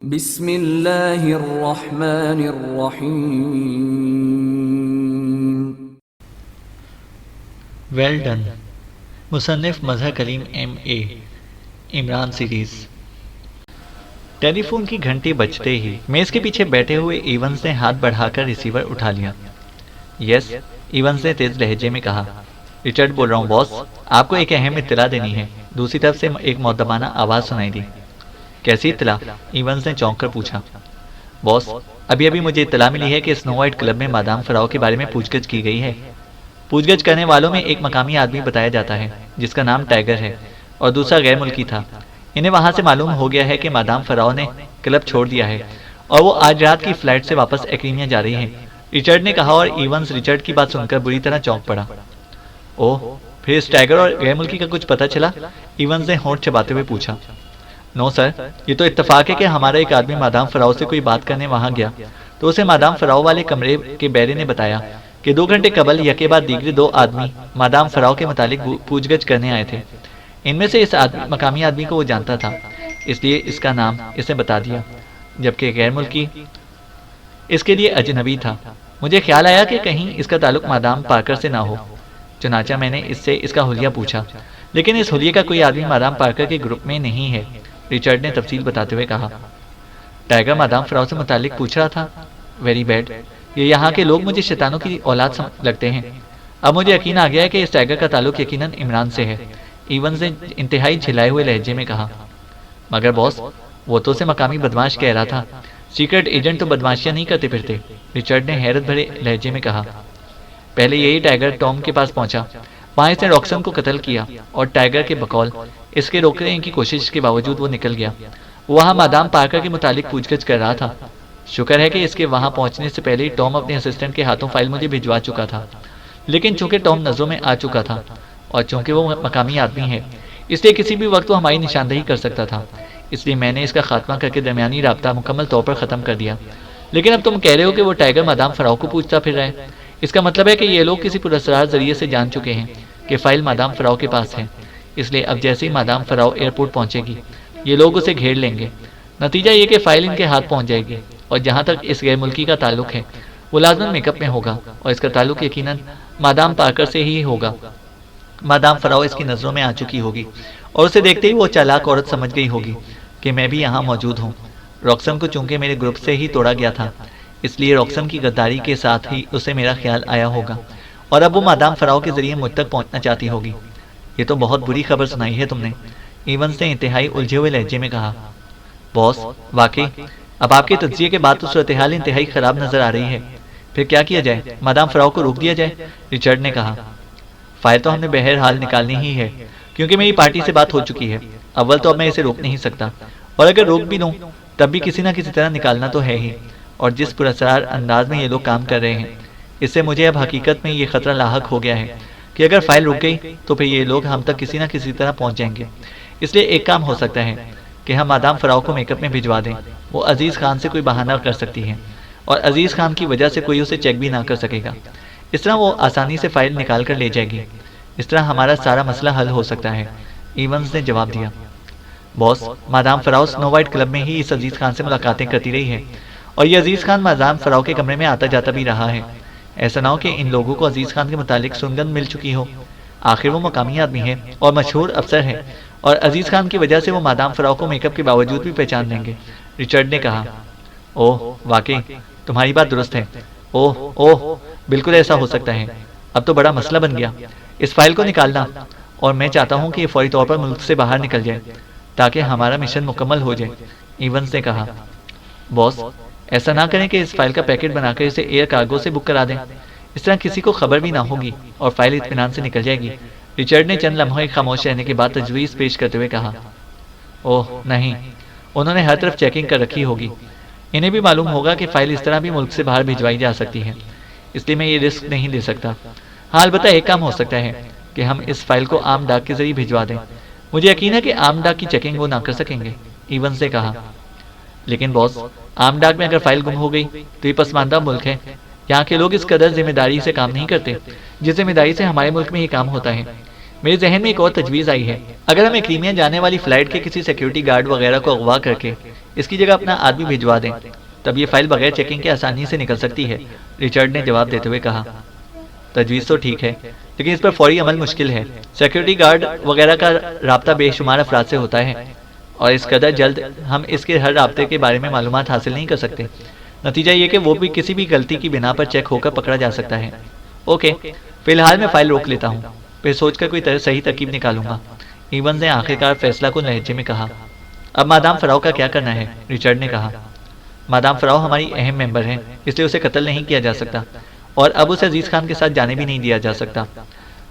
بسم اللہ الرحمن الرحیم۔ Well done. مصنف Mazhar Kaleem MA، Imran series. Telephone کی گھنٹی بجتے ہی میز کے پیچھے بیٹھے ہوئے ایونز نے ہاتھ بڑھا کر ریسیور اٹھا لیا۔ یس، ایونز نے تیز لہجے میں کہا۔ رچرڈ بول رہا ہوں باس، آپ کو ایک اہم اطلاع دینی ہے۔ دوسری طرف سے ایک مؤدبانہ آواز سنائی دی۔ کیسی اطلاع؟ ایونز نے چونک کر پوچھا۔ باس، ابھی مجھے اطلاع ملی ہے کہ سنو وائٹ کلب میں مادام فراو کے بارے میں پوچھ گچھ کی گئی ہے۔ پوچھ گچھ کرنے والوں میں ایک مقامی آدمی بتایا جاتا ہے جس کا نام ٹائیگر ہے، اور دوسرا غیر ملکی تھا۔ انہیں وہاں سے معلوم ہو گیا ہے کہ مادام فراو نے کلب چھوڑ دیا ہے اور وہ آج رات کی فلائٹ سے واپس ایکریمیا جا رہی ہے، رچرڈ نے کہا، اور ایونز رچرڈ کی بات سن کر بری طرح چونک پڑا۔ اوہ، پھر اس ٹائیگر اور غیر ملکی کا کچھ پتہ چلا؟ ایونز نے ہونٹ چباتے ہوئے پوچھا۔ نو سر، یہ تو اتفاق ہے کہ ہمارا ایک آدمی مادام فراو سے کوئی بات کرنے وہاں گیا تو اسے مادام فراو والے کمرے کے بیرے نے بتایا کہ 2 گھنٹے قبل یکے بعد دیگرے 2 آدمی مادام فراو کے متعلق پوچھ گچھ کرنے آئے تھے۔ ان میں سے اس مقامی آدمی کو وہ جانتا تھا، اس لیے اس کا نام اسے بتا دیا، جبکہ غیر ملکی اس کے لیے اجنبی تھا۔ مجھے خیال آیا کہ کہیں اس کا تعلق مادام پارکر سے نہ ہو، چنانچہ میں نے اس سے اس کا حلیہ پوچھا، لیکن اس حلیے کا کوئی آدمی مادام پارکر کے گروپ میں نہیں ہے، رچرڈ نے تفصیل بتاتے ہوئے کہا۔ ٹائیگر مادام فراو سے متعلق پوچھ رہا تھا؟ ویری بیڈ، یہ یہاں کے لوگ مجھے شیطانوں کی اولاد لگتے ہیں۔ اب مجھے یقین آ گیا ہے کہ اس ٹائیگر کا تعلق یقیناً عمران سے ہے، ایونز نے انتہائی جھلائے ہوئے لہجے میں کہا۔ مگر باس، وہ تو اسے مقامی بدماش کہہ رہا تھا۔ سیکرٹ ایجنٹ تو بدماشیاں نہیں کرتے پھرتے، رچرڈ نے حیرت بھرے لہجے میں کہا۔ پہلے یہی ٹائیگر ٹام کے پاس پہنچا، وہاں اس نے راکسن کو قتل کیا، اور ٹائیگر کے بقول اس کے روکنے کی کوشش کے باوجود وہ نکل گیا۔ وہاں مادام پارکر کے متعلق پوچھ گچھ کر رہا تھا۔ شکر ہے کہ اس کے وہاں پہنچنے سے پہلے ہی ٹام اپنے اسسٹنٹ کے ہاتھوں فائل مجھے بھجوا چکا تھا، لیکن چونکہ ٹام نظروں میں آ چکا تھا اور چونکہ وہ مقامی آدمی ہے، اس لیے کسی بھی وقت وہ ہماری نشاندہی کر سکتا تھا، اس لیے میں نے اس کا خاتمہ کر کے درمیانی رابطہ مکمل طور پر ختم کر دیا۔ لیکن اب تم کہہ رہے ہو کہ وہ ٹائیگر مادام فراو کو پوچھتا پھر رہا ہے، اس کا مطلب ہے کہ یہ لوگ کسی پراسرار ذریعے سے جان چکے ہیں کہ فائل مادام فراو کے پاس ہے، اس لیے اب جیسے ہی مادام فراو ایئرپورٹ پہنچے گی یہ لوگ اسے گھیر لیں گے۔ نتیجہ یہ کہ فائل ان کے ہاتھ پہنچ جائے گی، اور جہاں تک اس غیر ملکی کا تعلق ہے وہ لازماً میک اپ میں ہوگا، اور اس کا تعلق یقیناً مادام پارکر سے ہی ہوگا۔ مادام فراو اس کی نظروں میں آ چکی ہوگی، اور اسے دیکھتے ہی وہ چالاک عورت سمجھ گئی ہوگی کہ میں بھی یہاں موجود ہوں۔ راکسن کو چونکہ میرے گروپ سے ہی توڑا گیا تھا، اس لیے راکسن کی غداری کے ساتھ ہی اسے میرا خیال آیا ہوگا، اور اب وہ مادام فراو کے ذریعے مجھ تک پہنچنا چاہتی ہوگی۔ یہ تو بہت بری خبر سنائی ہے تم نے، ایونز نے انتہائی الجھے ہوئے لہجے میں کہا۔ باس، واقعی اب آپ کے تجزیے کے بعد تو صورتحال انتہائی خراب نظر آ رہی ہے۔ پھر کیا کیا جائے؟ مادام فراو کو روک دیا جائے، رچرڈ نے کہا۔ فائل تو ہم نے بہرحال نکالنی ہی ہے، کیونکہ میری پارٹی سے بات ہو چکی ہے۔ اول تو اب میں اسے روک نہیں سکتا، اور اگر روک بھی دوں تب بھی کسی نہ کسی طرح نکالنا تو ہے ہی، اور جس پراسرار انداز میں یہ لوگ کام کر رہے ہیں، اس سے مجھے اب حقیقت میں یہ خطرہ لاحق ہو گیا ہے کہ اگر فائل رک گئی تو پھر یہ لوگ ہم تک کسی نہ کسی طرح پہنچ جائیں گے۔ اس لیے ایک کام ہو سکتا ہے کہ ہم مادام فراو کو میک اپ میں بھجوا دیں، وہ عزیز خان سے کوئی بہانہ کر سکتی ہے، اور عزیز خان کی وجہ سے کوئی اسے چیک بھی نہ کر سکے گا، اس طرح وہ آسانی سے فائل نکال کر لے جائے گی۔ اس طرح ہمارا سارا مسئلہ حل ہو سکتا ہے، ایونز نے جواب دیا۔ باس، مادام فراو سنو وائٹ کلب میں ہی اس عزیز خان سے ملاقاتیں کرتی رہی ہے، اور یہ عزیز خان مادام فراو کے کمرے میں آتا جاتا بھی رہا ہے۔ ایسا نہ ہو کہ ان لوگوں کو عزیز خان کے متعلق سنگند مل چکی ہو، آخر وہ مقامی آدمی ہے اور مشہور افسر ہے، اور عزیز خان کی وجہ سے وہ مادام فراو کو میک اپ کے باوجود بھی پہچان لیں گے، رچرڈ نے کہا۔ اوہ، واقعی تمہاری بات درست ہے۔ اوہ، بالکل ایسا ہو سکتا ہے۔ اب تو بڑا مسئلہ بن گیا اس فائل کو نکالنا، اور میں چاہتا ہوں کہ یہ فوری طور پر ملک سے باہر نکل جائے تاکہ ہمارا مشن مکمل ہو جائے، ایونز نے کہا۔ باس، ایسا نہ کریں کہ اس فائل کا پیکٹ بنا کر اسے ایئر کارگو سے بک کرا دیں، اس طرح کسی کو خبر بھی نہ ہوگی اور فائل اطمینان سے نکل جائے گی، رچرڈ نے چند لمحے خاموش رہنے کے بعد تجویز پیش کرتے ہوئے کہا۔ اوہ نہیں، انہوں نے ہر طرف چیکنگ کر رکھی ہوگی، انہیں بھی معلوم ہوگا کہ فائل اس طرح بھی ملک سے باہر بھجوائی جا سکتی ہے، اس لیے میں یہ رسک نہیں لے سکتا۔ ہاں، البتہ ایک کام ہو سکتا ہے کہ ہم اس فائل کو عام ڈاک کے ذریعے بھجوا دیں، مجھے یقین ہے کہ عام ڈاک کی چیکنگ وہ نہ کر سکیں گے، ایونز نے کہا۔ لیکن باس، عام ڈاک میں اگر فائل گم ہو گئی تو یہ پسماندہ ملک ہے، یہاں کے لوگ اس قدر ذمہ داری سے کام نہیں کرتے جس ذمہ داری سے ہمارے ملک میں یہ کام ہوتا ہے۔ میرے ذہن میں ایک اور تجویز آئی ہے، اگر ہم ایکریمیا جانے والی فلائٹ کے کسی سیکیورٹی گارڈ وغیرہ کو اغوا کر کے اس کی جگہ اپنا آدمی بھجوا دیں، تب یہ فائل بغیر چیکنگ کے آسانی سے نکل سکتی ہے، رچرڈ نے جواب دیتے ہوئے کہا۔ تجویز تو ٹھیک ہے، لیکن اس پر فوری عمل مشکل ہے۔ سیکیورٹی گارڈ وغیرہ کا رابطہ بے شمار افراد سے ہوتا ہے، اور اس قدر جلد ہم اس کے ہر رابطے کے بارے میں معلومات حاصل نہیں کر سکتے۔ نتیجہ یہ کہ وہ بھی کسی بھی غلطی کی بنا پر چیک ہو کر پکڑا جا سکتا ہے۔ اوکے، فی الحال میں فائل روک لیتا ہوں، پھر سوچ کر کوئی صحیح ترکیب نکالوں گا، ایونز نے آخرکار فیصلہ کن لہجے میں کہا۔ اب مادام فراو کا کیا کرنا ہے؟ رچرڈ نے کہا۔ مادام فراو ہماری اہم ممبر ہیں، اس لیے اسے قتل نہیں کیا جا سکتا، اور اب اسے عزیز خان کے ساتھ جانے بھی نہیں دیا جا سکتا،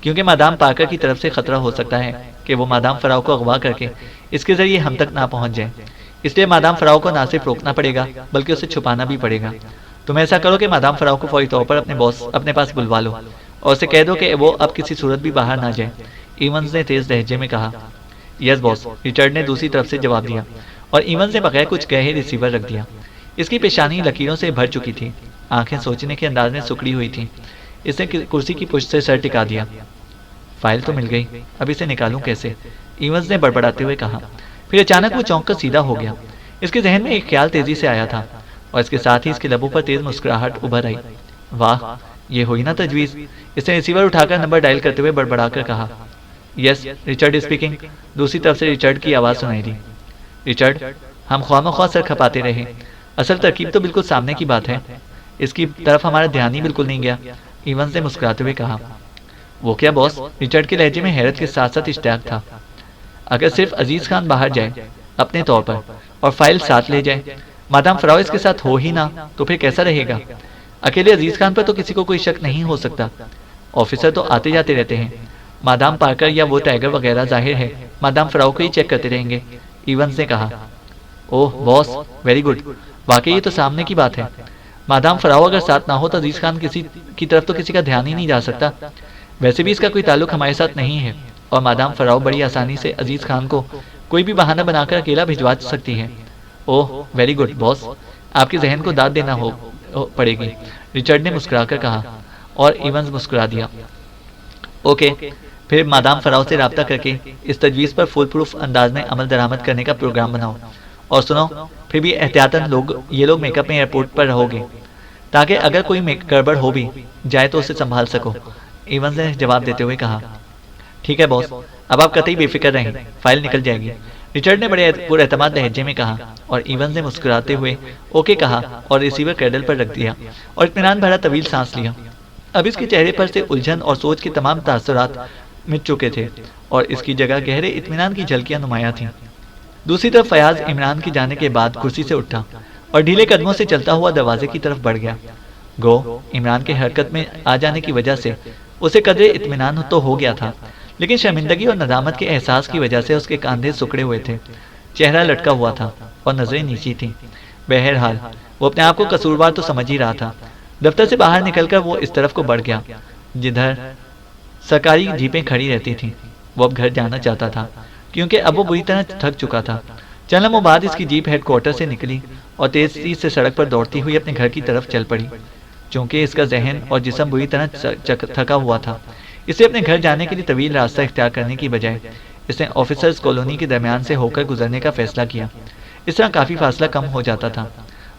کیونکہ مادام پارکر کی طرف سے خطرہ ہو سکتا ہے کہ وہ مادام فراو کو اغوا کر کے اس کے ذریعے ہم تک نہ پہنچ جائے۔ اس لیے مادام فراو کو نہ صرف روکنا پڑے گا بلکہ اسے چھپانا بھی پڑے گا۔ تم ایسا کرو کہ مادام فراو کو فوری طور پر اپنے پاس بلوا لو، اور اسے کہہ دو کہ وہ اب کسی صورت بھی باہر نہ جائے، ایونز نے تیز لہجے میں کہا۔ یس باس، رچرڈ نے دوسری طرف سے جواب دیا، اور ایونز نے بغیر کچھ کہے ریسیور رکھ دیا۔ اس کی پیشانی لکیروں سے بھر چکی تھی، آنکھیں سوچنے کے انداز میں سکڑی ہوئی تھیں۔ اس نے کرسی کی پشت سے سر ٹکا دیا۔ فائل تو مل گئی، اب اسے نکالوں کیسے؟ ایونز نے بڑبڑاتے ہوئے کہا۔ پھر اچانک وہ چونک کر سیدھا ہو گیا۔ اس کے ذہن میں ایک خیال تیزی سے آیا تھا، اور اس کے ساتھ ہی اس کے لبوں پر تیز مسکراہٹ ابھر آئی۔ واہ، یہ ہوئی نا تجویز؟ اس نے ریسیور اٹھا کر نمبر ڈائل کرتے ہوئے بڑبڑا کر کہا۔ یس، رچرڈ اسپیکنگ، دوسری طرف سے رچرڈ کی آواز سنائی دی۔ رچرڈ، ہم خواہ مخواہ سر کھپاتے رہے، اصل ترکیب تو بالکل سامنے کی بات ہے، اس کی طرف ہمارا دھیان ہی بالکل نہیں گیا، ایونز نے مسکراتے ہوئے کہا۔ وہ کیا باس؟ رچرڈ کے لہجے میں حیرت کے ساتھ ساتھ اشتیاق تھا۔ اگر صرف عزیز خان باہر جائے اپنے طور پر اور فائل ساتھ لے جائے، مادام فراو اس کے ساتھ ہو ہی نہ، تو پھر کیسا رہے گا؟ اکیلے عزیز خان پر تو کسی کو کوئی شک نہیں ہو سکتا، آفیسر تو آتے جاتے رہتے ہیں، مادام پارکر یا وہ ٹائیگر وغیرہ ظاہر ہے مادام فراو کو ہی چیک کرتے رہیں گے، ایونز نے کہا۔ اوہ باس، ویری گڈ، واقعی یہ تو سامنے کی بات ہے۔ مادام فراو اگر ساتھ نہ ہو تو عزیز خان کی طرف تو کسی کا دھیان ہی نہیں جا سکتا، ویسے بھی اس کا کوئی تعلق ہمارے ساتھ نہیں ہے، اور مادام فراو بڑی آسانی سے عزیز خان کو کوئی بھی بہانہ بنا کر اکیلا بھجوا سکتی ہے۔ اوہ ویری گڈ باس، آپ کے ذہن کو داد دینا پڑے گی، رچرڈ نے مسکرا کر کہا، اور ایونز مسکرا دیا۔ اوکے، پھر مادام فراو سے رابطہ کر کے اس تجویز پر فول پروف انداز میں عمل درآمد کرنے کا پروگرام بناؤ، اور سنو، پھر بھی احتیاطاً یہ لوگ میک اپ میں ایئرپورٹ پر رہو گے، تاکہ اگر کوئی گڑبڑ ہو بھی جائے تو اسے سنبھال سکو، ایونز نے جواب دیتے ہوئے کہا۔ ٹھیک ہے باس، اب آپ قطعی بے فکر رہیں، فائل نکل جائے گی، رچرڈ نے بڑے پر اعتماد لہجے میں کہا، اور ایونز نے مسکراتے ہوئے اوکے کہا اور ریسیور کیڈل پر رکھ دیا، اور اطمینان بھرا طویل سانس لیا۔ اب اس کے چہرے پر سے الجھن اور سوچ کے تمام تاثرات مٹ چکے تھے، اور اس کی جگہ گہرے اطمینان کی جھلکیاں نمایاں تھیں۔ دوسری طرف فیاض عمران کے جانے کے بعد کرسی سے اٹھا اور ڈھیلے قدموں سے چلتا ہوا دروازے کی طرف بڑھ گیا۔ گو عمران کے حرکت میں آ جانے کی وجہ سے اسے قدرے اطمینان تو ہو گیا تھا، لیکن شرمندگی اور ندامت کے احساس کی وجہ سے اس کے کاندھے سکڑے ہوئے تھے، چہرہ لٹکا ہوا تھا اور نظریں نیچی تھیں۔ بہرحال وہ اپنے آپ کو قصوروار تو سمجھ ہی رہا تھا۔ دفتر سے باہر نکل کر وہ اس طرف کو بڑھ گیا جدھر سرکاری جیپیں کھڑی رہتی تھیں۔ وہ اب گھر جانا چاہتا تھا کیونکہ اب وہ بری طرح تھک چکا تھا۔ چند لمحوں بعد اس کی جیپ ہیڈ کوارٹر سے نکلی اور تیزی سے سڑک پر دوڑتی ہوئی اپنے گھر کی طرف چل پڑی۔ چونکہ اس کا ذہن اور جسم بری طرح تھکا ہوا تھا، اس لیے اپنے گھر جانے کے لیے طویل راستہ اختیار کرنے کی بجائے اس نے آفیسرز کالونی کے درمیان سے ہو کر گزرنے کا فیصلہ کیا۔ اس طرح کافی فاصلہ کم ہو جاتا تھا۔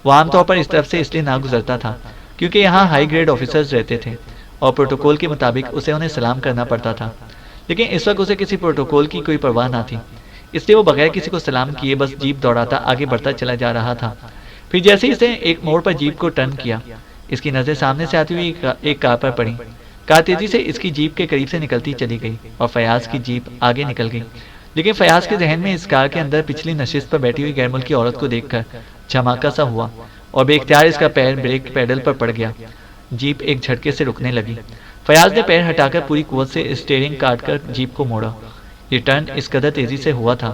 وہ عام طور پر اس طرف سے اس لیے نہ گزرتا تھا کیونکہ یہاں ہائی گریڈ آفیسرز رہتے تھے اور پروٹوکول کے مطابق اسے انہیں سلام کرنا پڑتا تھا، لیکن اس وقت اسے کسی پروٹوکول کی کوئی پرواہ نہ تھی، اس لیے وہ بغیر کسی کو سلام کیے بس جیپ دوڑاتا آگے بڑھتا چلا جا رہا تھا۔ پھر جیسے ہی اس نے ایک موڑ پر جیپ کو ٹرن کیا، اس کی نظریں سامنے سے آتی ہوئی ایک کار پر پڑی۔ کار تیزی سے اس کی جیپ کے قریب سے نکلتی چلی گئی اور فیاض کی جیپ آگے نکل گئی، لیکن فیاض کے ذہن میں اس کار کے اندر پچھلی نشست پر بیٹھی ہوئی غیر ملکی عورت کو دیکھ کر جھماکا سا ہوا اور بے اختیار اس کا پیر بریک پیڈل پر پڑ گیا۔ جیپ ایک جھٹکے سے رکنے لگی۔ فیاض نے پیر ہٹا کر پوری قوت سے اسٹیئرنگ کاٹ کر جیپ کو موڑا۔ یہ ٹرن اس قدر تیزی سے ہوا تھا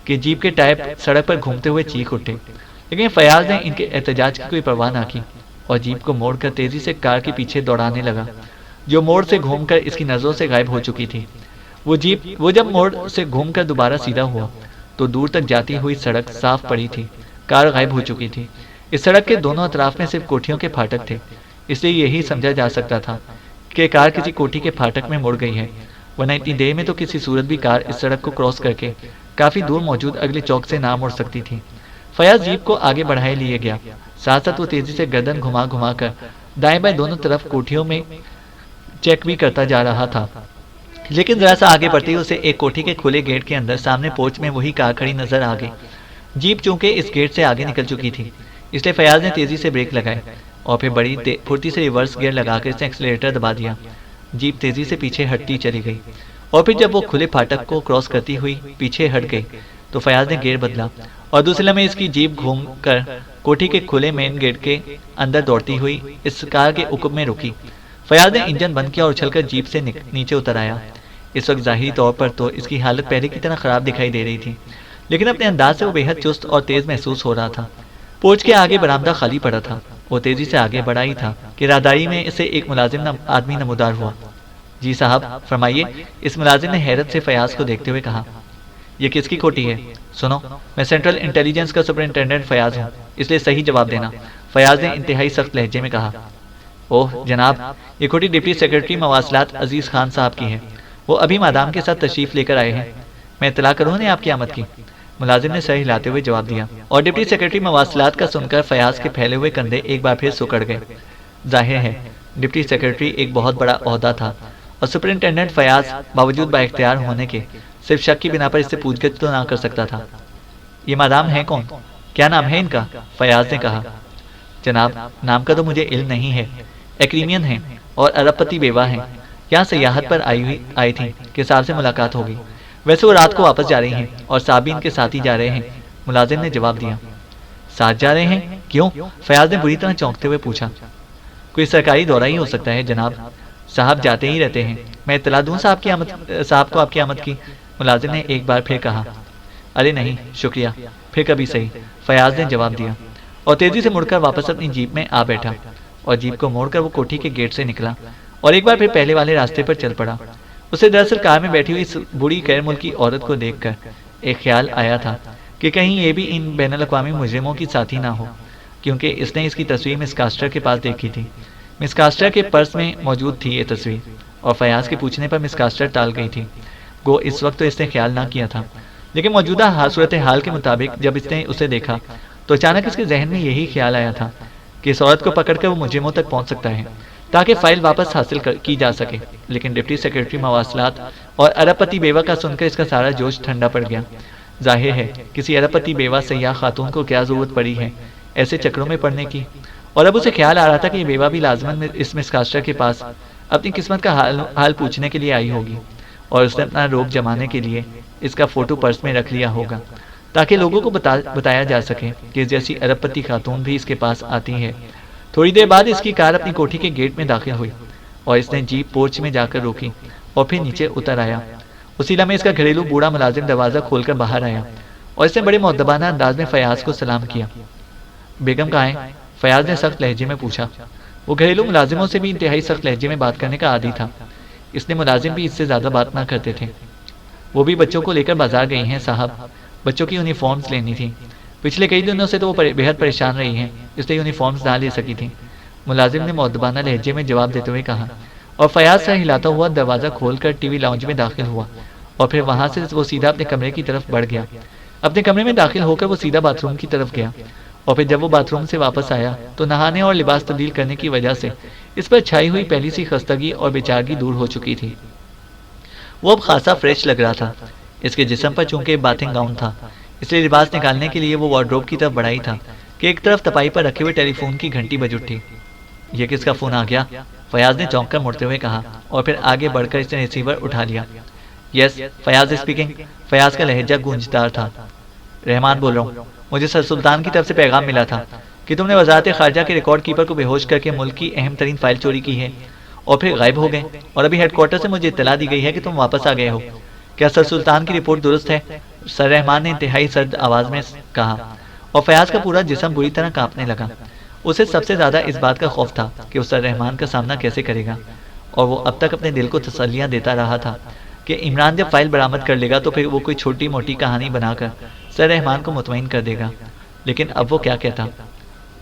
کہ جیپ کے ٹائر سڑک پر گھومتے ہوئے چیخ اٹھے، لیکن فیاض نے ان کے احتجاج کی کوئی پرواہ نہ کی اور جیپ کو موڑ کر تیزی سے کار کے پیچھے دوڑانے لگا، جو موڑ سے گھوم کر اس کی نظروں سے غائب ہو چکی تھی۔ وہ جب موڑ سے گھوم کر دوبارہ سیدھا ہوا تو دور تک جاتی ہوئی سڑک صاف پڑی تھی، کار غائب ہو چکی تھی۔ اس سڑک کے دونوں اطراف میں صرف کوٹھیوں کے پھاٹک تھے، اس لیے یہی سمجھا جا سکتا تھا کہ کار کسی کوٹھی کے پھاٹک میں مڑ گئی ہے، ورنہ اتنی دیر میں تو کسی صورت بھی کار اس سڑک کو کراس کر کے کافی دور موجود اگلے چوک سے نہ مڑ سکتی تھی۔ فیاض جیپ کو آگے بڑھائے لیے گیا، ساتھ ساتھ وہ تیزی سے گردن گھما گھما کر دائیں بائیں دونوں طرف کوٹھیوں میں چیک بھی کرتا جا رہا تھا۔ لیکن ذرا سا آگے بڑھتے ہی اسے ایک کوٹھی کے کھلے گیٹ کے اندر سامنے پورچ میں وہی کار کھڑی نظر آ گئی۔ جیپ چونکہ اس گیٹ سے آگے نکل چکی تھی، اس لیے فیاض نے تیزی سے بریک لگائے اور پھر بڑی پھرتی سے ریورس گیئر لگا کر اس نے ایکسیلریٹر دبا دیا۔ جیپ تیزی سے پیچھے ہٹتی چلی گئی اور پھر جب وہ کھلے پھاٹک کو کراس کرتی ہوئی پیچھے ہٹ گئی تو فیاض نے گیئر بدلا اور دوسرے لمحے اس کی جیپ گھوم کر کوٹھی کے کھلے مین گیٹ کے اندر دوڑتی ہوئی اس کار کے عقب میں رکی۔ فیاض نے انجن بند کیا اور اچھل کر جیپ سے نیچے اتر آیا۔ اس وقت ظاہری طور پر تو اس کی حالت پہلے کی طرح خراب دکھائی دے رہی تھی، لیکن اپنے انداز سے وہ بے حد چست اور تیز محسوس ہو رہا تھا۔ پورچ کے آگے برآمدہ خالی پڑا تھا۔ وہ تیزی سے آگے بڑھا ہی تھا کہ راہداری میں اسے ایک ملازم آدمی نمودار ہوا۔ جی صاحب فرمائیے، اس ملازم نے حیرت سے فیاض کو دیکھتے ہوئے کہا۔ یہ کس کی کوٹھی ہے؟ سنو، میں سینٹرل انٹیلیجنس کا سپرنٹینڈنٹ فیاض ہوں، اس لیے صحیح جواب دینا، فیاض نے انتہائی سخت لہجے میں کہا۔ اوہ جناب، یہ کوٹھی ڈپٹی سیکرٹری مواصلات عزیز خان صاحب کی ہے، وہ ابھی مادام کے ساتھ تشریف لے کر آئے ہیں، میں اطلاع کروں انہیں آپ کی آمد کی؟ ملازم نے سر ہلاتے ہوئے جواب دیا، اور ڈپٹی سیکرٹری مواصلات کا سن کر فیاض کے پھیلے ہوئے کندھے ایک بار پھر سکڑ گئے۔ ظاہر ہے ڈپٹی سیکرٹری ایک بہت بڑا عہدہ تھا اور سپرنٹینڈنٹ فیاض باوجود با اختیار ہونے کے صرف شک کی بنا پر اس سے پوچھ گچھ تو نہ کر سکتا تھا۔ یہ مادام ہے کون؟ کیا نام ہے ان کا؟ فیاض نے کہا۔ جناب نام کا تو مجھے علم نہیں ہے، ایکریمین ہیں اور ارب پتی بیوہ ہیں، یہاں سیاحت پر آئی تھیں کہ صاحب سے ملاقات ہوگی، ویسے وہ رات کو واپس جا رہی ہیں اور صاحب بھی ان کے ساتھ ہی جا رہے ہیں، ملازم نے جواب دیا۔ ساتھ جا رہے ہیں؟ کیوں؟ فیاض نے بری طرح چونکتے ہوئے پوچھا۔ کوئی سرکاری دورہ ہی ہو سکتا ہے جناب، صاحب جاتے ہی رہتے ہیں، میں اطلاع دوں صاحب کو آپ کی آمد کی؟ ملازم نے ایک بار پھر کہا۔ ارے نہیں شکریہ، پھر کبھی صحیح، فیاض نے جواب دیا اور تیزی سے مڑ کر واپس اپنی جیپ میں آ بیٹھا اور جیپ کو موڑ کر وہ کوٹھی کے گیٹ سے نکلا اور ایک بار پھر پہلے والے راستے پر چل پڑا۔ اسے دراصل کار میں بیٹھی ہوئی اس بوڑھی غیر ملکی عورت کو دیکھ کر ایک خیال آیا تھا کہ کہیں یہ بھی ان بین الاقوامی مجرموں کی ساتھی نہ ہو، کیونکہ اس نے اس کی تصویر مس کاسٹر کے پاس دیکھی تھی۔ مس کاسٹر کے پرس میں موجود تھی یہ تصویر اور فیاض کے پوچھنے پر مس کاسٹر ٹال گئی تھی۔ گو اس وقت تو اس نے خیال نہ کیا تھا، لیکن موجودہ صورتحال کے مطابق جب اس نے اسے دیکھا تو اچانک اس کے ذہن میں یہی خیال آیا تھا کہ اس عورت کو پکڑ کر وہ مجرموں تک پہنچ سکتا ہے تاکہ فائل واپس حاصل کی جا سکے۔ لیکن ڈپٹی سیکرٹری مواصلات اور ارب پتی بیوہ کا سن کر اس کا سارا جوش ٹھنڈا پڑ گیا۔ ظاہر ہے کسی ارب پتی بیوہ سیاح خاتون کو کیا ضرورت پڑی ہے ایسے چکروں میں پڑنے کی، اور اب اسے خیال آ رہا تھا کہ یہ بیوہ بھی لازماً اس مس کاسٹر کے پاس اپنی قسمت کا حال پوچھنے کے لیے آئی ہوگی، اور اس نے اپنا روب جمانے کے لیے اس کا فوٹو پرس میں رکھ لیا ہوگا تاکہ لوگوں کو بتایا جا سکے کہ جیسی ارب پتی خاتون بھی اس کے پاس آتی ہے۔ تھوڑی دیر بعد اس کی کار اپنی کوٹھی کے گیٹ میں داخل ہوئی اور اس نے جیپ پورچ میں جا کر روکی اور پھر نیچے اتر آیا۔ اسی لمحے اس کا گھریلو بوڑھا ملازم دروازہ کھول کر باہر آیا اور اس نے بڑے مؤدبانہ انداز میں فیاض کو سلام کیا۔ بیگم کہاں ہے؟ فیاض نے سخت لہجے میں پوچھا۔ وہ گھریلو ملازموں سے بھی انتہائی سخت لہجے میں بات کرنے کا عادی تھا، اس نے ملازم بھی اس سے زیادہ بات نہ کرتے تھے۔ وہ بھی بچوں کو لے کر بازار گئی ہیں صاحب، بچوں کی یونیفارمز لینی تھی، پچھلے کئی دنوں سے تو وہ بے حد پریشان رہی ہیں، اس لیے یونیفارمز نہ لے سکی تھی، ملازم نے مؤدبانہ لہجے میں جواب دیتے ہوئے کہا، اور فیاض سر ہلاتا ہوا دروازہ کھول کر ٹی وی لاؤنج میں داخل ہوا اور پھر وہاں سے وہ سیدھا اپنے کمرے کی طرف بڑھ گیا۔ اپنے کمرے میں داخل ہو کر وہ سیدھا باتھ روم کی طرف گیا اور پھر جب وہ باتھ روم سے واپس آیا تو نہانے اور لباس تبدیل کرنے کی وجہ سے اس پر چھائی ہوئی پہلی سی خستگی اور بےچارگی دور ہو چکی تھی۔ وہ اب خاصا فریش لگ رہا تھا، اس کے جسم پر چونکہ باتھنگ گاؤن تھا اس لیے لباس نکالنے کے لیے وہ وارڈروب کی طرف بڑھا ہی تھا کہ ایک طرف تپائی پر رکھے ہوئے ٹیلی فون کی گھنٹی بج اٹھی۔ یہ کس کا فون آ گیا؟ فیاض نے چونک کر مڑتے ہوئے کہا اور پھر آگے بڑھ کر اس نے ریسیور اٹھا لیا۔ یس فیاض اسپیکنگ، فیاض کا لہجہ گونجدار تھا۔ رحمان بول رہا ہوں، مجھے سر سلطان کی طرف سے پیغام ملا تھا کہ تم نے وزارت خارجہ کے ریکارڈ کیپر کو بے ہوش کر کے ملک کی اہم ترین فائل چوری کی ہے اور پھر غائب ہو گئے، اور ابھی ہیڈ کوارٹر سے مجھے اطلاع دی گئی ہے کہ تم واپس آ گئے ہو، کیا سر سلطان کی رپورٹ درست ہے؟ سر رحمان نے انتہائی سرد آواز میں کہا اور فیاض کا پورا جسم بری طرح کانپنے لگا۔ اسے سب سے زیادہ اس بات کا خوف تھا کہ وہ سر رحمان کا سامنا کیسے کرے گا، اور وہ اب تک اپنے دل کو تسلیاں دیتا رہا تھا کہ عمران جب فائل برآمد کر لے گا تو پھر وہ کوئی چھوٹی موٹی کہانی بنا کر سر رحمان کو مطمئن کر دے گا، لیکن اب وہ کیا کہتا؟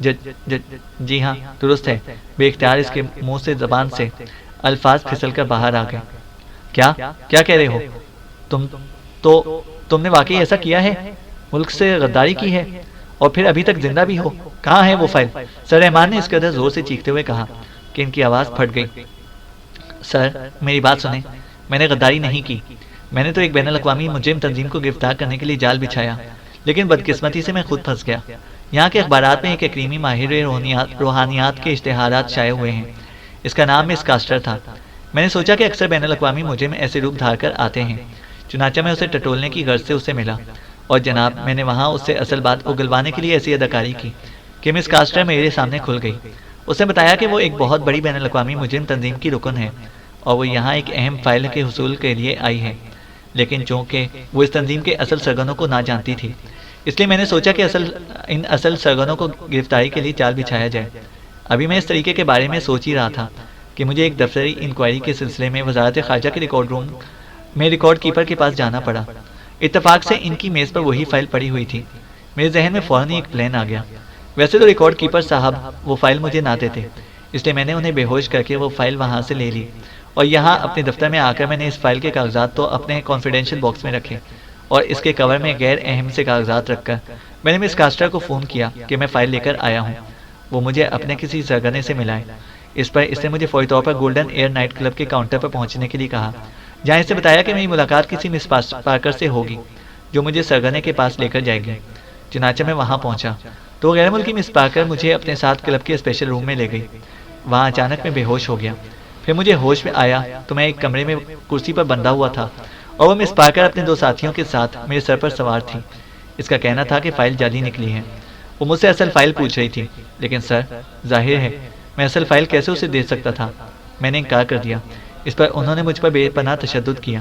جی ہاں درست ہے۔ بے اختیار اس کے منہ سے زبان سے الفاظ پھسل کر باہر آ گئے۔ کیا کہہ رہے ہو تم نے واقعی ایسا کیا ہے؟ ملک سے غداری کی ہے؟ اور پھر ابھی تک زندہ بھی ہو. کہاں ہے وہ فائل؟ سر رحمان نے اس قدر زور سے چیختے ہوئے کہا کہ ان کی آواز پھٹ گئی. سر میری بات سنیں، میں نے غداری نہیں کی. میں نے تو ایک بین الاقوامی مجرم تنظیم کو گرفتار کرنے کے لیے جال بچھایا، لیکن بدقسمتی سے میں خود پھنس گیا. یہاں کے اخبارات میں ایک اکریمی ماہر روحانیات کے اشتہارات شائع ہوئے ہیں. اس کا نام مس کاسٹر تھا. میں نے سوچا کہ اکثر بین الاقوامی مجرم ایسے روپ دھار کر آتے ہیں. چنانچہ میں اسے ٹٹولنے کی غرض سے اسے ملا، اور جناب میں نے وہاں اس سے اصل بات اگلوانے کے لیے ایسی اداکاری کی کہ مس کاسٹر میرے سامنے کھل گئی. اس نے بتایا کہ وہ ایک بہت بڑی بین الاقوامی مجرم تنظیم کی رکن ہے اور وہ یہاں ایک اہم فائل کے حصول کے لیے آئی ہے. لیکن چونکہ وہ اس تنظیم کے اصل سرگنوں کو نہ جانتی تھی، اس لیے میں نے سوچا کہ ان اصل سرگنوں کو گرفتاری کے لیے جال بچھایا جائے. ابھی میں اس طریقے کے بارے میں سوچ ہی رہا تھا کہ مجھے ایک دفتری انکوائری کے سلسلے میں وزارت خارجہ کے ریکارڈ روم میں ریکارڈ کیپر کے پاس جانا پڑا. اتفاق سے ان کی میز پر وہی فائل پڑی ہوئی تھی. میرے ذہن میں فوراً ہی ایک پلان آ گیا. ویسے تو ریکارڈ کیپر صاحب وہ فائل مجھے نہ دیتے، اس لیے میں نے انہیں بے ہوش کر کے وہ فائل وہاں سے لے لی، اور یہاں اپنے دفتر میں آ کر میں نے اس فائل کے کاغذات تو اپنے کانفیڈینشیل باکس میں رکھے، اور اس کے کور میں غیر اہم سے کاغذات رکھ کر میں نے مس کاسٹر کو فون کیا کہ میں فائل لے کر آیا ہوں. وہ مجھے اپنے کسی سرگنے سے ملائے. اس پر اس نے مجھے فوری طور پر گولڈن ایئر نائٹ کلب کے کاؤنٹر پر پہنچنے کے لیے کہا، جہاں اسے بتایا کہ میری ملاقات کسی مس پارکر سے ہوگی جو مجھے سرگنے کے پاس لے کر جائے گی. چنانچہ میں وہاں پہنچا تو غیر ملکی مس پارکر مجھے اپنے ساتھ کلب کے اسپیشل روم میں لے گئی. وہاں اچانک میں بے ہوش ہو گیا. پھر مجھے ہوش میں آیا تو میں ایک کمرے میں کرسی پر بندھا ہوا تھا، اور وہ مس پارکر اپنے 2 ساتھیوں کے ساتھ میرے سر پر سوار تھی. اس کا کہنا تھا کہ فائل جعلی نکلی ہے. وہ مجھ سے اصل فائل پوچھ رہی تھی، لیکن سر ظاہر ہے میں اصل فائل کیسے اسے دے سکتا تھا. میں نے انکار کر دیا. اس پر انہوں نے مجھ پر بے پناہ تشدد کیا.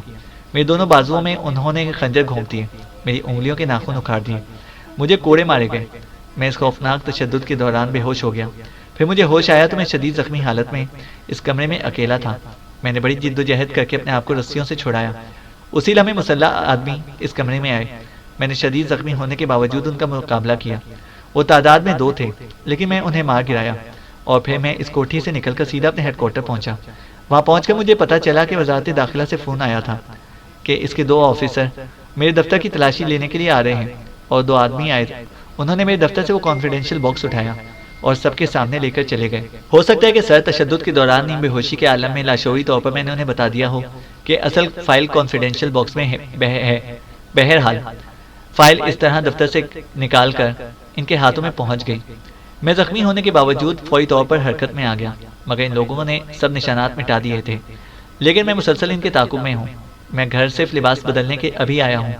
میرے دونوں بازوؤں میں انہوں نے خنجر گھونپ دیے، میری انگلیوں کے ناخن اکھاڑ دیے، مجھے کوڑے مارے گئے. میں اس خوفناک تشدد کے دوران بے ہوش ہو گیا. پھر مجھے ہوش آیا تو میں شدید زخمی حالت میں اس کمرے میں اکیلا تھا. میں نے بڑی جد و جہد کر کے اپنے آپ کو رسیوں سے چھڑایا. اسی لمحے مسلح آدمی اس کمرے میں آئے. میں نے شدید زخمی ہونے کے باوجود ان کا مقابلہ کیا. وہ تعداد میں 2 تھے، لیکن میں انہیں مار گرایا، اور پھر میں اس کوٹھی سے نکل کر سیدھا اپنے ہیڈ کوارٹر پہنچا. وہاں پہنچ کر مجھے پتا چلا کہ وزارت داخلہ سے فون آیا تھا کہ اس کے 2 آفیسر میرے دفتر کی تلاشی لینے کے لیے آ رہے ہیں، اور 2 آدمی آئے. انہوں نے میرے دفتر سے وہ کانفیڈینشیل باکس اٹھایا اور سب کے سامنے لے کر چلے گئے. ہو سکتا ہے کہ سر تشدد کے دوران نیم بے ہوشی کے عالم میں لاشعوری طور پر میں نے انہیں بتا دیا ہو کہ اصل فائل کانفیڈینشیل باکس میں ہے. بہرحال فائل اس طرح دفتر سے نکال کر ان کے ہاتھوں میں پہنچ گئی. میں زخمی ہونے کے باوجود فوری طور پر حرکت میں آ گیا، مگر ان لوگوں نے سب نشانات مٹا دیے تھے. لیکن میں مسلسل ان کے تعاقب میں ہوں. میں گھر صرف لباس بدلنے کے ابھی آیا ہوں،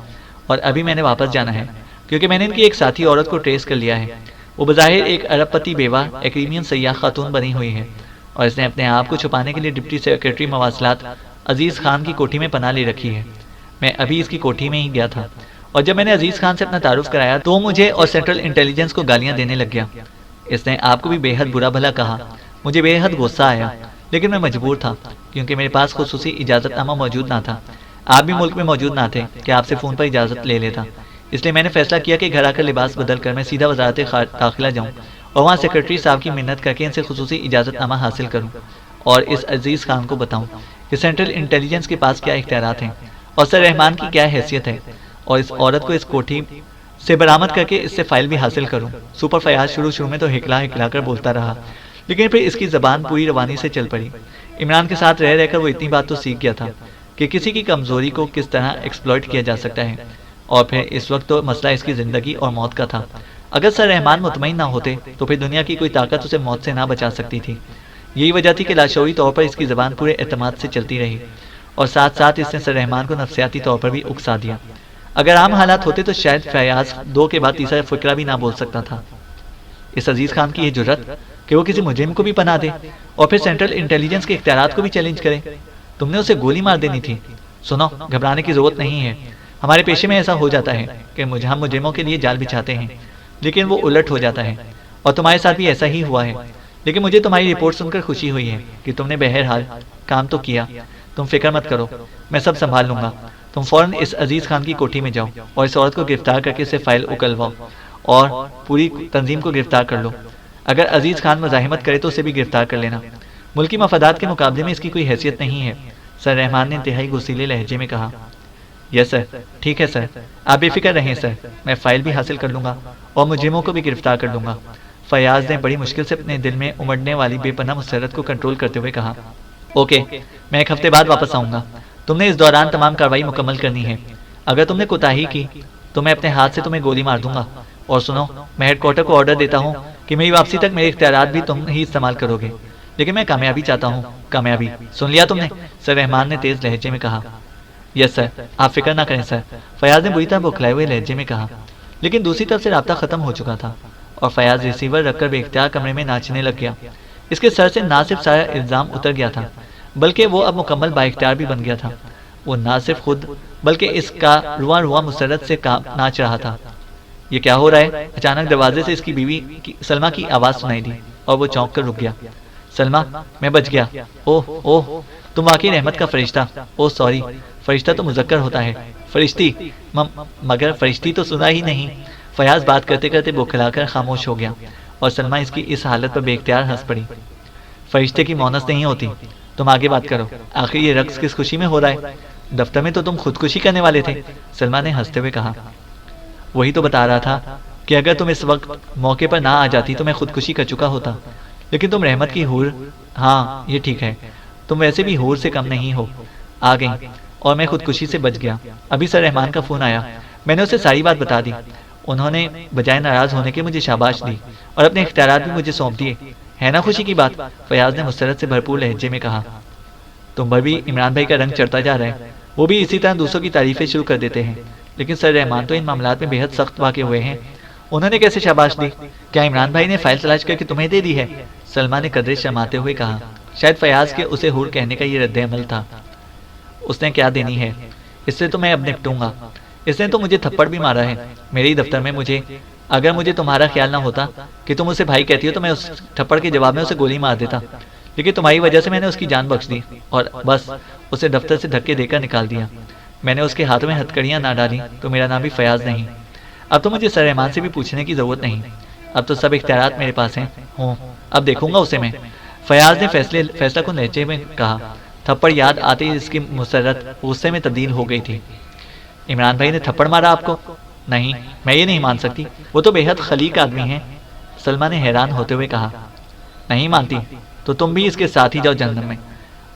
اور ابھی میں نے واپس جانا ہے، کیونکہ میں نے ان کی ایک ساتھی عورت کو ٹریس کر لیا ہے. وہ بظاہر ایک ارب پتی بیوہ ایکریمین سیاح خاتون بنی ہوئی ہے، اور اس نے اپنے آپ کو چھپانے کے لیے ڈپٹی سیکرٹری مواصلات عزیز خان کی کوٹھی میں پناہ لے رکھی ہے. میں ابھی اس کی کوٹھی میں ہی گیا تھا، اور جب میں نے عزیز خان سے اپنا تعارف کرایا تو وہ مجھے اور سینٹرل انٹیلیجنس کو گالیاں دینے لگ گیا. اس نے آپ کو بھی بے حد برا بھلا کہا. مجھے بے حد غصہ آیا، لیکن میں مجبور تھا کیونکہ میرے پاس خصوصی اجازت نامہ موجود نہ تھا. آپ بھی ملک میں موجود نہ تھے کہ آپ سے فون پر اجازت لے لیتا. اس لیے میں نے فیصلہ کیا کہ گھر آ کر لباس بدل کر میں سیدھا وزارت داخلہ جاؤں اور وہاں سیکرٹری صاحب کی منت کر کے ان سے خصوصی اجازت نامہ حاصل کروں اور اس عزیز خان کو بتاؤں کہ سینٹرل انٹیلیجنس کے پاس کیا اختیارات ہیں اور سر رحمان کی کیا حیثیت ہے، اور اس عورت کو اس کوٹھی سے برآمد کر کے اس سے فائل بھی حاصل کروں. سپر فیاض شروع میں تو ہکلا کر بولتا رہا، لیکن پھر اس کی زبان پوری روانی سے چل پڑی. عمران کے ساتھ رہ کر وہ اتنی بات تو سیکھ گیا تھا کہ کسی کی کمزوری کو کس طرح ایکسپلوئٹ کیا جا سکتا ہے، اور پھر اس وقت تو مسئلہ اس کی زندگی اور موت کا تھا. اگر سر رحمان مطمئن نہ ہوتے تو پھر دنیا کی کوئی طاقت اسے موت سے نہ بچا سکتی تھی. یہی وجہ تھی کہ لاشعوری طور پر اس کی زبان پورے اعتماد سے چلتی رہی، اور ساتھ ساتھ اس نے سر رحمان کو نفسیاتی طور پر بھی اکسا دیا. اگر عام حالات ہوتے تو شاید فیاض 2 کے بعد تیسرا فقرہ بھی نہ بول سکتا تھا. اس عزیز خان کی یہ جرت کہ وہ کسی مجرم کو بھی پناہ دے اور پھر سینٹرل انٹیلیجنس کے اختیارات کو بھی چیلنج کرے. تم نے اسے گولی مار دینی تھی. سنو، گھبرانے کی ضرورت نہیں ہے. ہمارے پیشے میں ایسا ہو جاتا ہے کہ ہم مجرموں کے لیے جال بچھاتے ہیں، لیکن وہ الٹ ہو جاتا ہے، اور تمہارے ساتھ بھی ایسا ہی ہوا ہے. لیکن مجھے تمہاری رپورٹ سن کر خوشی ہوئی ہے کہ تم نے بہرحال کام تو کیا. تم فکر مت کرو، میں سب سنبھال لوں گا. تم فوراً اس عزیز خان کی کوٹھی میں جاؤ اور اس عورت کو گرفتار کر کے اسے فائل اکلواؤ اور پوری تنظیم کو گرفتار کر لو. اگر عزیز خان مزاحمت کرے تو اسے بھی گرفتار کر لینا. ملکی مفادات کے مقابلے میں اس کی کوئی حیثیت نہیں ہے. سر رحمان نے انتہائی غصیلے لہجے میں کہا. یس سر، ٹھیک ہے سر، آپ بے فکر رہیں سر، میں فائل بھی حاصل کر لوں گا اور مجرموں کو بھی گرفتار کر لوں گا۔ فیاض نے بڑی مشکل سے اپنے دل میں امڑنے والی بے پناہ مسرت کو کنٹرول کرتے ہوئے کہا، اوکے، میں ایک ہفتے بعد واپس آؤں گا، تم نے اس دوران تمام کارروائی مکمل کرنی ہے۔ اگر تم نے کوتاہی کی تو میں اپنے ہاتھ سے تمہیں گولی مار دوں گا۔ اور سنو، میں ہیڈ کوارٹر کو آرڈر دیتا ہوں کہ میری واپسی تک میرے اختیارات بھی تم ہی استعمال کرو گے، لیکن میں کامیابی چاہتا ہوں، کامیابی، سن لیا تم نے؟ سر رحمان نے تیز لہجے میں کہا۔ یس سر، آپ فکر نہ کریں سر، فیاض نے بری طرح بوکھلائے ہوئے لہجے میں کہا۔ لیکن دوسری طرف سے رابطہ ختم ہو چکا تھا اور فیاض ریسیور رکھ کر بے اختیار کمرے میں ناچنے لگ گیا۔ اس کے سر سے نہ صرف سارا الزام اتر گیا تھا بلکہ وہ اب مکمل با اختیار بھی بن گیا تھا۔ وہ نہ صرف خود بلکہ اس کا رواں رواں مسرت سے ناچ رہا تھا۔ یہ کیا ہو رہا ہے؟ اچانک دروازے سے اس کی بیوی سلمہ کی آواز سنائی دی اور وہ چونک کر رک گیا۔ سلمہ، میں بچ گیا۔ اوہ اوہ، تم واقعی رحمت کا فرشتہ۔ اوہ سوری، فرشتہ تو مذکر ہوتا ہے، فرشتی، مگر فرشتی تو سنا ہی نہیں۔ فیاض بات کرتے کرتے بوکھلا کر خاموش ہو گیا اور سلمہ اس کی اس حالت پر بے اختیار ہنس پڑی۔ فرشتے کی مونس نہیں ہوتی، تم آگے بات کرو، آخر یہ رقص کس خوشی میں ہو رہا ہے؟ دفتر میں تو تم خودکشی کرنے والے تھے، سلمہ نے ہنستے ہوئے کہا۔ وہی تو بتا رہا تھا کہ اگر تم اس وقت موقع پر نہ آ جاتی تو میں خودکشی کر چکا ہوتا، لیکن تم رحمت کی حور، ہاں یہ ٹھیک ہے، تم ویسے بھی حور سے کم نہیں ہو، آ گئی اور میں خودکشی سے بچ گیا۔ ابھی سر رحمان کا فون آیا، میں نے اسے ساری بات بتا دی، انہوں نے بجائے ناراض ہونے کے مجھے شاباش دی اور اپنے اختیارات بھی مجھے سونپ دیے، ہے نا خوشی کی بات؟ فیاض نے مسرت سے بھرپور لہجے میں کہا۔ تم پر بھی عمران بھائی کا رنگ چڑھتا جا رہا ہے، وہ بھی اسی طرح دوسروں کی تعریفیں شروع کر دیتے ہیں، لیکن سر رحمان تو ان معاملات میں بے حد سخت واقع ہوئے ہیں، انہوں نے کیسے شاباش دی؟ کیا عمران بھائی نے فائل تلاش کر کے تمہیں دے دی ہے؟ سلمہ نے قدرے شرماتے ہوئے کہا۔ شاید فیاض کے اسے حور کہنے کا یہ رد عمل تھا۔ اس نے کیا دینی ہے؟ اس سے تو میں اب نپٹوں گا، اس نے تو مجھے تھپڑ بھی مارا ہے میرے ہی دفتر میں۔ اگر مجھے تمہارا خیال نہ ہوتا کہ تم اسے بھائی کہتی ہو تو میں اس تھپڑ کے جواب میں اسے گولی مار دیتا، لیکن تمہاری وجہ سے میں نے اس کی جان بخش دی اور بس اسے دفتر سے دھکے دے کر نکال دیا۔ میں نے اس کے ہاتھوں میں ہتھکڑیاں نہ ڈالی تو میرا نام بھی فیاض نہیں۔ اب تو مجھے سر رحمان سے بھی پوچھنے کی ضرورت نہیں، اب تو سب اختیارات میرے پاس ہیں، اب دیکھوں گا اسے میں۔ فیاض نے فیصلہ کن لہجے میں کہا۔ تھپڑ یاد آتے ہی اس کی مسرت غصے میں تبدیل ہو گئی تھی۔ عمران بھائی نے تھپڑ مارا آپ کو؟ نہیں، میں یہ نہیں مان سکتی، وہ تو بے حد خلیق آدمی ہیں، سلمہ نے حیران ہوتے ہوئے کہا۔ نہیں مانتی تو تم بھی اس کے ساتھ ہی جاؤ جہنم میں،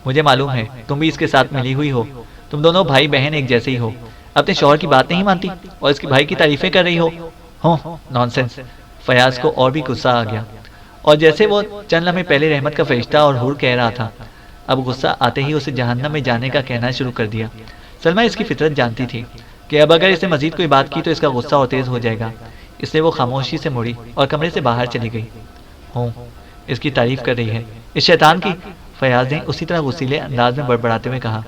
مجھے معلوم ہے تم بھی اس کے ساتھ ملی ہوئی ہو، تم دونوں بھائی بہن ایک جیسے ہی ہو، اپنے شوہر کی بات نہیں مانتی اور اس کے بھائی کی تعریفیں کر رہی ہو۔ نان سینس۔ فیاض کو اور بھی غصہ آ گیا اور جیسے وہ چند لمحے پہلے رحمت کا فرشتہ اور حور کہہ رہا تھا، اب غصہ آتے ہی اسے جہنم میں جانے کا کہنا شروع کر دیا۔ سلمہ اس کی فطرت جانتی تھی کہ اب اگر اس نے مزید کوئی بات کی تو اس کا غصہ اور تیز ہو جائے گا، اس لیے وہ خاموشی سے مڑی اور کمرے سے باہر چلی گئی۔ اس کی تعریف کر رہی ہے، اس شیطان کی، فیاض نے اسی طرح غصیلے انداز میں بڑبڑاتے ہوئے کہا،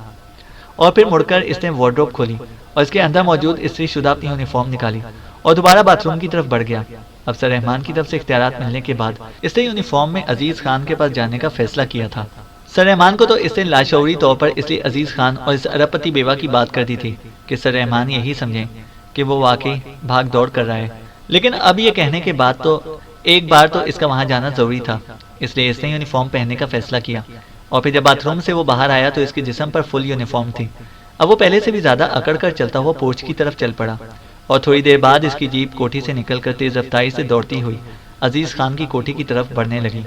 اور پھر مڑ کر اس نے وارڈروب کھولی اور اس کے اندر موجود استری شدہ اپنی یونیفارم نکالی اور دوبارہ باتھ روم کی طرف بڑھ گیا۔ اب سر رحمان کی طرف سے اختیارات ملنے کے بعد اس نے یونیفارم میں عزیز خان کے پاس جانے کا فیصلہ کیا تھا۔ سر رحمان کو تو اس نے لاشعوری طور پر اس لیے عزیز خان اور اس ارب پتی بیوہ کی بات کر دی تھی کہ سر رحمان یہی سمجھیں کہ وہ واقعی بھاگ دوڑ کر رہا ہے، لیکن اب یہ کہنے کے بعد تو ایک بار تو اس کا وہاں جانا ضروری تھا، اس لیے اس نے یونیفارم پہننے کا فیصلہ کیا۔ اور پھر جب باتھ روم سے وہ باہر آیا تو اس کے جسم پر فل یونیفارم تھی۔ اب وہ پہلے سے بھی زیادہ اکڑ کر چلتا ہوا پورچ کی طرف چل پڑا اور تھوڑی دیر بعد اس کی جیپ کوٹھی سے نکل کر تیز رفتاری سے دوڑتی ہوئی عزیز خان کی کوٹھی کی طرف بڑھنے لگی۔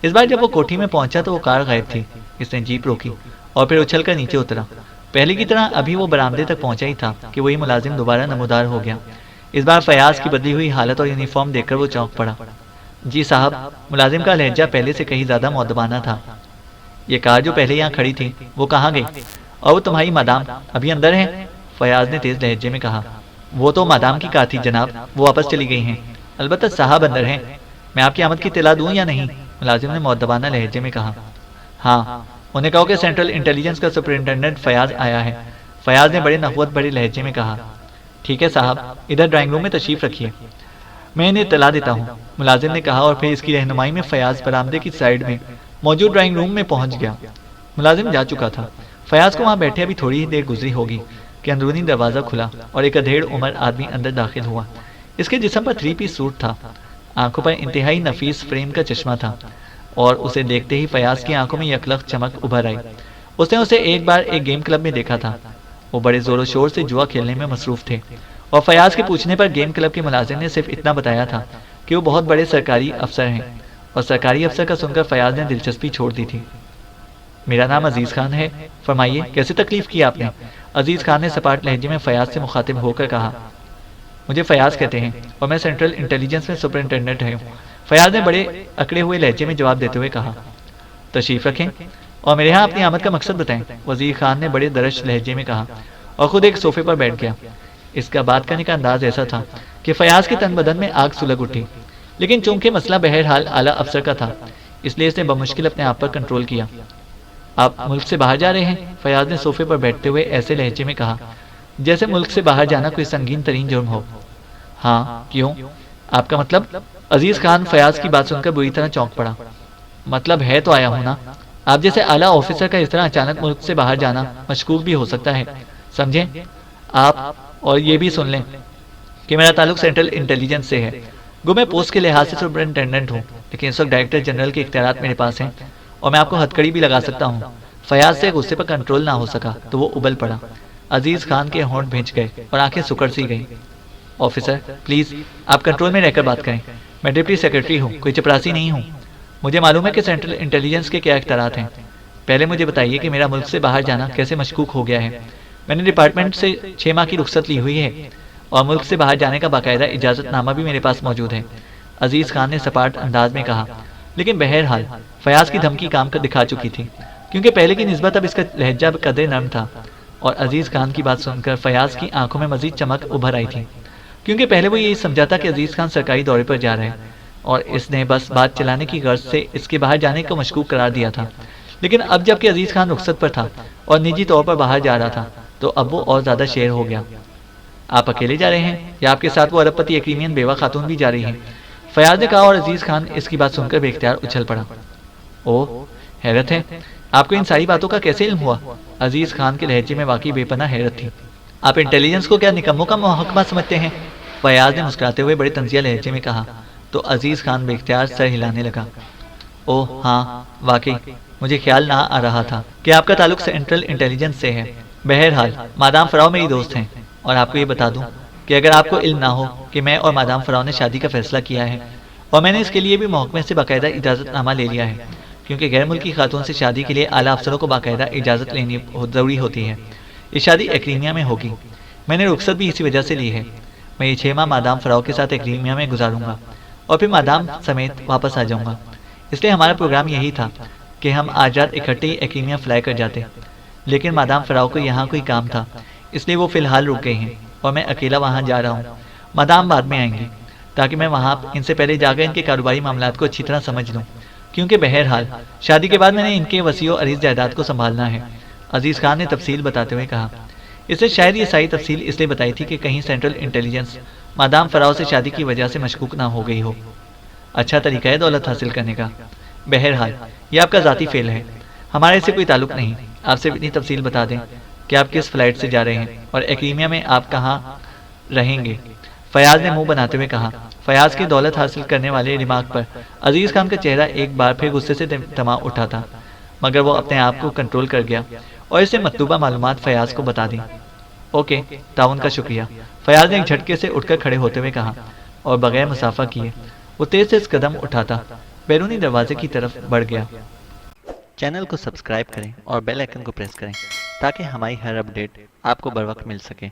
اس بار جب وہ کوٹھی میں پہنچا تو وہ کار غائب تھی۔ اس نے جیپ روکی اور پھر اچھل کر نیچے اترا۔ پہلے کی طرح ابھی وہ برآمدے تک پہنچا ہی تھا کہ وہی ملازم دوبارہ نمودار ہو گیا۔ اس بار فیاض کی بدلی ہوئی حالت اور یونیفارم دیکھ کر وہ چونک پڑا۔ جی صاحب، ملازم کا لہجہ پہلے سے کہیں زیادہ مؤدبانہ تھا۔ یہ کار جو پہلے یہاں کھڑی تھی وہ کہاں گئی؟ اور وہ تمہاری مادام ابھی اندر ہے؟ فیاض نے تیز لہجے میں کہا۔ وہ تو مادام کی کار تھی جناب، وہ واپس چلی گئی ہیں۔ البتہ صاحب اندر ہیں، میں آپ کی آمد کی اطلاع دوں یا نہیں؟ ملازم نے مؤدبانہ لہجے میں کہا۔ ہاں، انہیں کہو کہ سینٹرل انٹیلیجنس کا سپرنٹینڈنٹ فیاض آیا ہے، فیاض نے بڑے نخوت بڑے لہجے میں کہا۔ ٹھیک ہے صاحب، ادھر ڈرائنگ روم میں تشریف رکھیے، میں انہیں اطلاع دیتا ہوں، ملازم نے کہا اور پھر اس کی رہنمائی میں فیاض برآمدے کی سائڈ میں موجود ڈرائنگ روم میں پہنچ گیا۔ ملازم جا چکا تھا۔ فیاض کو وہاں بیٹھے ابھی تھوڑی ہی دیر گزری ہوگی کہ اندرونی دروازہ کھلا اور ایک ادھیڑ عمر آدمی اندر داخل ہوا۔ اس کے جسم پر 3 پیس سوٹ تھا، آنکھوں پر انتہائی نفیس فریم کا چشمہ تھا اور اسے دیکھتے ہی فیاض کی آنکھوں میں یکلخت چمک ابھر آئی۔ اس نے اسے ایک بار ایک گیم کلب میں دیکھا تھا، وہ بڑے زور و شور سے جوا کھیلنے میں مصروف تھے، اور فیاض کے پوچھنے پر گیم کلب کے ملازم نے صرف اتنا بتایا تھا کہ وہ بہت بڑے سرکاری افسر ہیں، اور سرکاری افسر کا سن کر فیاض نے دلچسپی چھوڑ دی تھی۔ میرا نام عزیز خان ہے، فرمائیے کیسے تکلیف کی آپ نے؟ عزیز خان نے سپاٹ لہجے میں فیاض سے مخاطب ہو کر کہا۔ مجھے فیاض کہتے ہیں اور میں سینٹرل انٹیلیجنس میں سپرنٹینڈنٹ ہوں، فیاض نے بڑے اکڑے ہوئے لہجے میں جواب دیتے ہوئے کہا۔ تشریف رکھیں اور میرے یہاں اپنی آمد کا مقصد بتائیں، وزیر خان نے بڑے درش لہجے میں کہا، اور خود ایک صوفے پر بیٹھ گیا۔ اس کا بات کرنے کا انداز ایسا تھا کہ فیاض کے تن بدن میں آگ سلگ اٹھی، لیکن چونکہ مسئلہ بہرحال اعلیٰ افسر کا تھا، اس لیے اس نے بمشکل اپنے آپ پر کنٹرول کیا۔ آپ ملک سے باہر جا رہے ہیں؟ فیاض نے صوفے پر بیٹھتے ہوئے ایسے لہجے میں کہا جیسے ملک سے باہر جانا کوئی سنگین ترین جرم ہو۔ ہاں، کیوں؟ آپ کا مطلب؟ عزیز خان فیاض کی بات سن کر بری طرح چونک پڑا۔ مطلب ہے تو آیا ہوں نا، آپ جیسے اعلیٰ آفیسر کا اس طرح اچانک ملک سے باہر جانا مشکوک بھی ہو سکتا ہے، سمجھیں آپ؟ اور یہ بھی سن لیں کہ میرا تعلق سینٹرل انٹیلیجنس سے ہے، گو میں پوسٹ کے لحاظ سے سپرنٹینڈنٹ ہوں، لیکن اس وقت ڈائریکٹر جنرل کے اختیارات میرے پاس ہیں، اور میں آپ کو ہتھکڑی بھی لگا سکتا ہوں۔ فیاض سے غصے پر کنٹرول نہ ہو سکا تو وہ ابل پڑا۔ عزیز خان کے ہونٹ بھینچ گئے اور آنکھیں سکڑ سی گئیں۔ آفیسر پلیز آپ کنٹرول میں رہ کر بات کریں، میں ڈپٹی سیکرٹری ہوں، کوئی چپراسی نہیں ہوں۔ مجھے معلوم ہے کہ سینٹرل انٹیلیجنس کے کیا اختیارات ہیں، پہلے مجھے بتائیے کہ میرا ملک سے باہر جانا کیسے مشکوک ہو گیا ہے۔ میں نے ڈپارٹمنٹ سے 6 ماہ کی رخصت لی ہوئی ہے، اور ملک سے باہر جانے کا باقاعدہ اجازت نامہ بھی میرے پاس موجود ہے، عزیز خان نے سپاٹ انداز میں کہا۔ لیکن بہرحال فیاض کی دھمکی کام کر دکھا چکی تھی، کیونکہ پہلے کی نسبت اب اس کا لہجہ قدرے نرم تھا، اور عزیز خان کی بات سن کر فیاض کی آنکھوں میں مزید چمک ابھر آئی تھی، کیونکہ پہلے وہ یہی سمجھا تھا کہ عزیز خان سرکاری دورے پر جا رہے ہیں، اور اس نے بس بات چلانے کی غرض سے اس کے باہر جانے کو مشکوک قرار دیا تھا۔ لیکن اب جب کہ عزیز خان رخصت پر تھا اور نجی طور پر باہر جا رہا تھا، تو اب وہ اور زیادہ شیر ہو گیا۔ آپ اکیلے جا رہے ہیں یا آپ کے ساتھ وہ ارب پتی ایکریمین بیوہ خاتون بھی جا رہی ہیں؟ فیاض نے کہا، اور عزیز خان اس کی بات سن کر بے اختیار اچھل پڑا۔ اوہ، حیرت ہے، آپ کو ان ساری باتوں کا کیسے علم ہوا؟ عزیز خان کے لہجے میں واقعی بے پناہ حیرت تھی۔ آپ انٹیلیجنس کو کیا نکموں کا محکمہ سمجھتے ہیں؟ فیاض نے مسکراتے ہوئے بڑے طنزیہ لہجے میں کہا، تو عزیز خان بے اختیار سر ہلانے لگا۔ اوہ ہاں، واقعی مجھے خیال نہ آ رہا تھا کہ آپ کا تعلق سینٹرل انٹیلیجنس سے ہے۔ بہرحال مادام فراو میری دوست ہیں، اور آپ کو یہ بتا دوں کہ اگر آپ کو علم نہ ہو کہ میں اور مادام فراو نے شادی کا فیصلہ کیا ہے، اور میں نے اس کے لیے بھی محکمے سے باقاعدہ اجازت نامہ لے لیا ہے، کیونکہ غیر ملکی خاتون سے شادی کے لیے اعلیٰ افسروں کو باقاعدہ اجازت لینی ضروری ہوتی ہے۔ یہ شادی ایکریمیا میں ہوگی، میں نے رخصت بھی اسی وجہ سے لی ہے۔ میں یہ 6 ماہ مادام فراو کے ساتھ ایکریمیا میں گزاروں گا، اور پھر مادام سمیت واپس آ جاؤں گا۔ اس لیے ہمارا پروگرام یہی تھا کہ ہم آج رات اکٹھے ہی ایکریمیا فلائی کر جاتے، لیکن مادام فراو کو یہاں کوئی کام تھا، اس لیے وہ فی الحال رک گئی ہیں، اور میں اکیلا وہاں جا رہا ہوں۔ مادام بعد میں آئیں گی، تاکہ میں وہاں ان سے پہلے جا کر ان کے کاروباری معاملات کو اچھی طرح سمجھ لوں، کیونکہ بہرحال شادی کے بعد میں نے ان کے وسیع و عریض جائیداد کو سنبھالنا ہے۔ عزیز خان نے تفصیل بتاتے ہوئے کہا۔ اس نے شاید یہ ساری تفصیل اس لیے بتائی تھی کہ کہیں سینٹرل انٹیلیجنس مادام فراو سے شادی کی وجہ سے مشکوک نہ ہو گئی ہو۔ اچھا طریقہ ہے دولت حاصل کرنے کا۔ بہرحال یہ آپ کا ذاتی فعل ہے، ہمارے اس سے کوئی تعلق نہیں۔ آپ صرف اتنی تفصیل بتا دیں کہ آپ کس فلائٹ سے جا رہے ہیں، اور ایکریمیا میں آپ کہاں رہیں گے؟ فیاض نے منہ بناتے ہوئے کہا۔ فیاض کی دولت حاصل کرنے والے ریمارک پر عزیز خان کا چہرہ ایک بار پھر غصے سے دما اٹھا تھا، مگر وہ اپنے آپ کو کنٹرول کر گیا اور اس نے مطلوبہ معلومات فیاض کو بتا دی۔ اوکے، تعاون کا شکریہ، فیاض نے ایک جھٹکے سے اٹھ کر کھڑے ہوتے ہوئے کہا، اور بغیر مسافہ کیے وہ تیز سے قدم اٹھاتا بیرونی دروازے کی طرف بڑھ گیا۔ چینل کو سبسکرائب کریں اور بیل آئیکن کو پریس کریں تاکہ ہماری ہر اپڈیٹ آپ کو بر وقت مل سکے۔